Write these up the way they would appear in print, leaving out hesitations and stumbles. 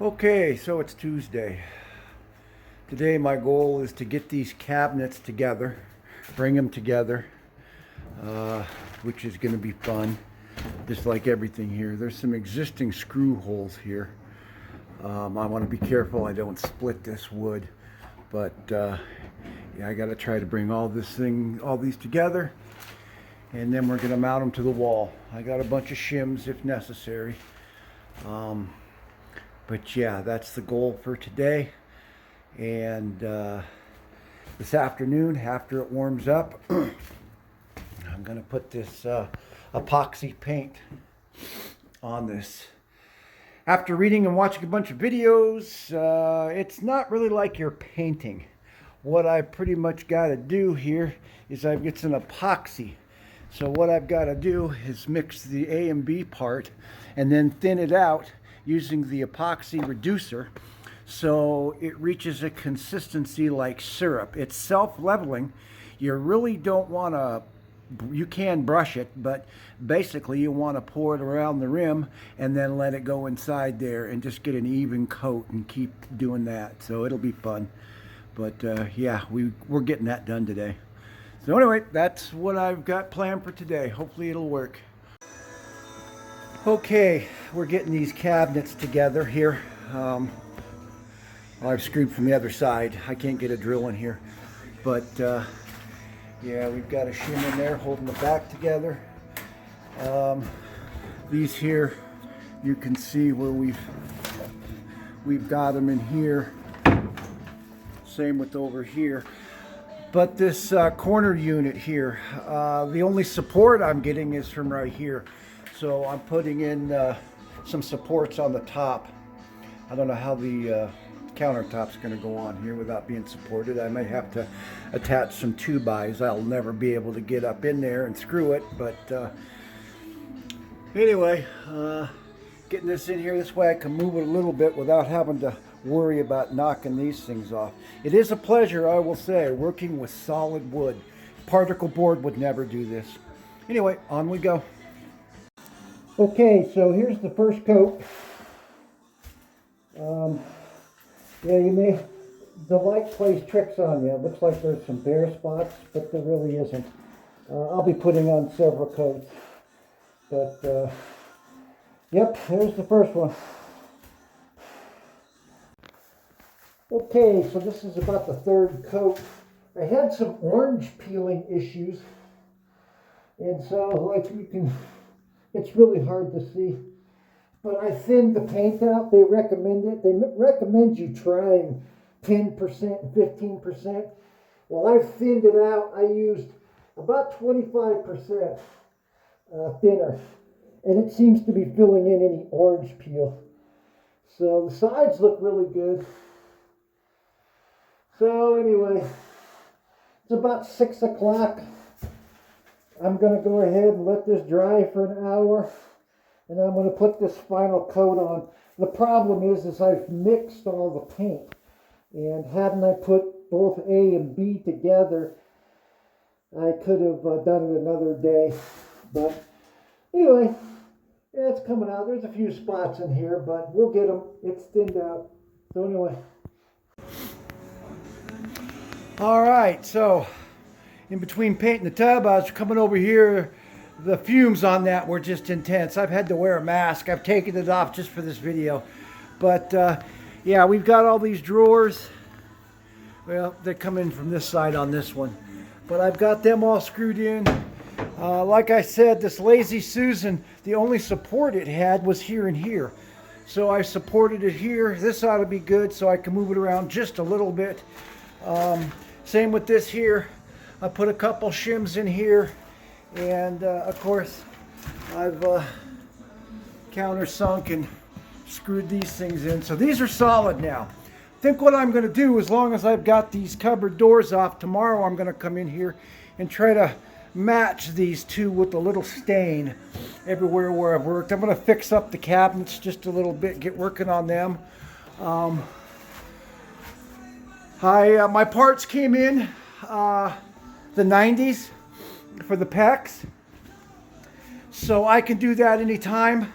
Okay, so it's Tuesday. Today my goal is to get these cabinets together, bring them together, which is going to be fun, just like everything here. There's some existing screw holes here. I want to be careful I don't split this wood, but yeah, I got to try to bring all these together, and then we're going to mount them to the wall. I got a bunch of shims if necessary. But yeah, that's the goal for today. And this afternoon, after it warms up, I'm going to put this epoxy paint on this. After reading and watching a bunch of videos, it's not really like you're painting. What I pretty much got to do here is it's an epoxy. So what I've got to do is mix the A and B part and then thin it out using the epoxy reducer so it reaches a consistency like syrup. It's self-leveling. You really don't want to, you can brush it, but basically you want to pour it around the rim and then let it go inside there and just get an even coat and keep doing that. So it'll be fun. But yeah, we're getting that done today. So anyway, that's what I've got planned for today. Hopefully it'll work. Okay, we're getting these cabinets together here. I've screwed from the other side. I can't get a drill in here. But yeah, we've got a shim in there holding the back together. These here, you can see where we've got them in here. Same with over here. But this corner unit here, the only support I'm getting is from right here. So I'm putting in some supports on the top. I don't know how the countertop's going to go on here without being supported. I may have to attach some 2x. I'll never be able to get up in there and screw it. But anyway, getting this in here this way I can move it a little bit without having to worry about knocking these things off. It is a pleasure, I will say, working with solid wood. Particle board would never do this. Anyway, on we go. Okay, so here's the first coat. Yeah, the light plays tricks on you. It looks like there's some bare spots, but there really isn't. I'll be putting on several coats. But, yep, here's the first one. Okay, so this is about the third coat. I had some orange peeling issues. And so, like you can, it's really hard to see. But I thinned the paint out. They recommend it. They recommend you trying 10% and 15%. Well, I thinned it out. I used about 25% thinner. And it seems to be filling in any orange peel. So the sides look really good. So anyway, it's about 6 o'clock. I'm going to go ahead and let this dry for an hour. And I'm going to put this final coat on. The problem is I've mixed all the paint. And hadn't I put both A and B together, I could have done it another day. But anyway, yeah, it's coming out. There's a few spots in here, but we'll get them. It's thinned out. So anyway. All right, so in between painting the tub, I was coming over here. The fumes on that were just intense. I've had to wear a mask. I've taken it off just for this video. But yeah, we've got all these drawers. Well, they come in from this side on this one. But I've got them all screwed in. Like I said, this Lazy Susan, the only support it had was here and here. So I supported it here. This ought to be good so I can move it around just a little bit. Same with this here. I put a couple shims in here. And of course, I've countersunk and screwed these things in. So these are solid now. I think what I'm going to do, as long as I've got these cupboard doors off, tomorrow I'm going to come in here and try to match these two with a little stain everywhere where I've worked. I'm going to fix up the cabinets just a little bit, get working on them. My parts came in the 90s. For the pecs, so I can do that anytime.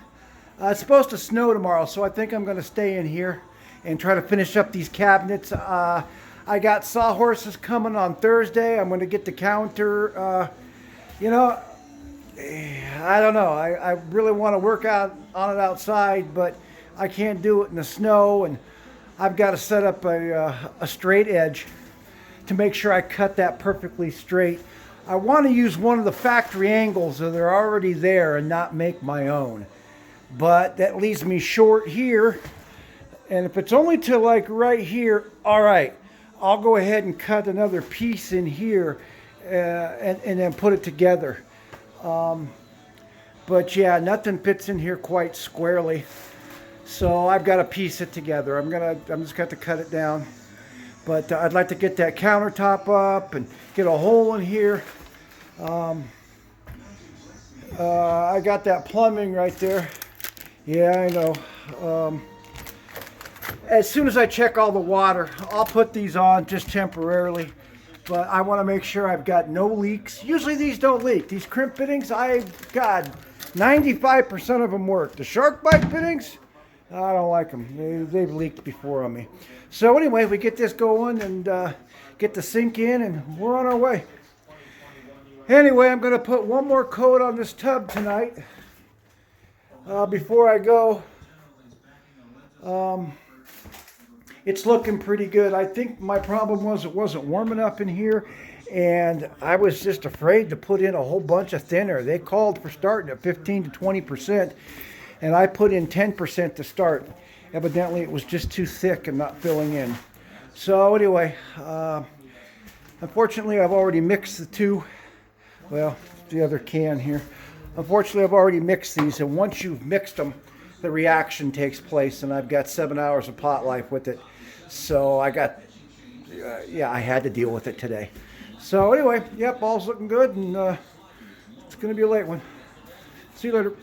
It's supposed to snow tomorrow, so I think I'm going to stay in here and try to finish up these cabinets. I got sawhorses coming on Thursday. I'm going to get the counter. You know, I don't know. I really want to work out on it outside, but I can't do it in the snow, and I've got to set up a straight edge to make sure I cut that perfectly straight. I want to use one of the factory angles that are already there and not make my own. But that leaves me short here. And if it's only to like right here, all right, I'll go ahead and cut another piece in here and then put it together. But yeah, nothing fits in here quite squarely. So I've got to piece it together. I'm just got to cut it down. But I'd like to get that countertop up and get a hole in here. I got that plumbing right there. Yeah, I know. As soon as I check all the water, I'll put these on just temporarily. But I want to make sure I've got no leaks. Usually these don't leak. These crimp fittings, God, 95% of them work. The shark bite fittings, I don't like them. They've leaked before on me. So anyway, we get this going and get the sink in, and we're on our way. Anyway, I'm going to put one more coat on this tub tonight before I go. It's looking pretty good. I think my problem was it wasn't warm enough in here, and I was just afraid to put in a whole bunch of thinner. They called for starting at 15 to 20%, and I put in 10% to start. Evidently, it was just too thick and not filling in. So anyway, unfortunately, I've already mixed the two. Well, the other can here. Unfortunately, I've already mixed these, and once you've mixed them, the reaction takes place, and I've got 7 hours of pot life with it. So I got, yeah, I had to deal with it today. So anyway, yep, all's looking good, and it's going to be a late one. See you later.